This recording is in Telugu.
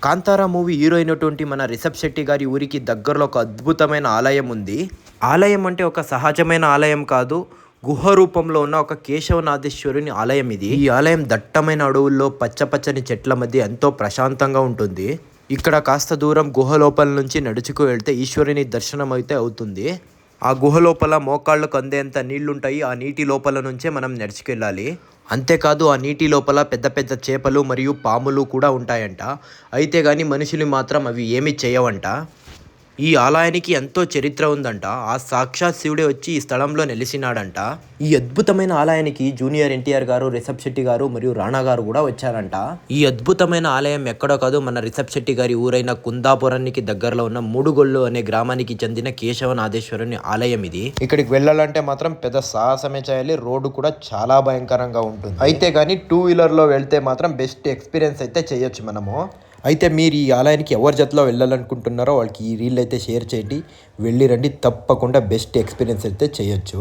కాంతారా మూవీ హీరో అయినటువంటి మన రిషబ్ శెట్టి గారి ఊరికి దగ్గరలో ఒక అద్భుతమైన ఆలయం ఉంది. ఆలయం అంటే ఒక సహజమైన ఆలయం కాదు, గుహ రూపంలో ఉన్న ఒక కేశవనాథేశ్వరుని ఆలయం ఇది. ఈ ఆలయం దట్టమైన అడవుల్లో పచ్చపచ్చని చెట్ల మధ్య ఎంతో ప్రశాంతంగా ఉంటుంది. ఇక్కడ కాస్త దూరం గుహ లోపల నుంచి నడుచుకు వెళ్తే ఈశ్వరుని దర్శనం అయితే అవుతుంది. ఆ గుహ లోపల మోకాళ్ళకు అందేంత నీళ్లుంటాయి. ఆ నీటి లోపల నుంచే మనం నడుచుకెళ్ళాలి. అంతేకాదు ఆ నీటి లోపల పెద్ద పెద్ద చేపలు మరియు పాములు కూడా ఉంటాయంట. అయితే కానీ మనుషులు మాత్రం అవి ఏమీ చేయవంట. ఈ ఆలయానికి ఎంతో చరిత్ర ఉందంట. ఆ సాక్షాత్ శివుడే వచ్చి ఈ స్థలంలో నెలిసినాడంట. ఈ అద్భుతమైన ఆలయానికి జూనియర్ ఎన్టీఆర్ గారు, రిషబ్ శెట్టి గారు మరియు రాణా గారు కూడా వచ్చారంట. ఈ అద్భుతమైన ఆలయం ఎక్కడో కాదు, మన రిషబ్ శెట్టి గారి ఊరైన కుందాపురానికి దగ్గరలో ఉన్న మూడుగొల్లు అనే గ్రామానికి చెందిన కేశవనాథేశ్వరుని ఆలయం ఇది. ఇక్కడికి వెళ్ళాలంటే మాత్రం పెద్ద సాహసమే చేయాలి. రోడ్డు కూడా చాలా భయంకరంగా ఉంటుంది. అయితే కానీ 2 వీలర్లో వెళ్తే మాత్రం బెస్ట్ ఎక్స్పీరియన్స్ అయితే చేయొచ్చు మనము. అయితే మీరు ఈ ఆలయానికి ఎవరి జతలో వెళ్ళాలనుకుంటున్నారో వాళ్ళకి ఈ రీల్ అయితే షేర్ చేయండి. వెళ్ళి రండి, తప్పకుండా బెస్ట్ ఎక్స్పీరియన్స్ అయితే చేయొచ్చు.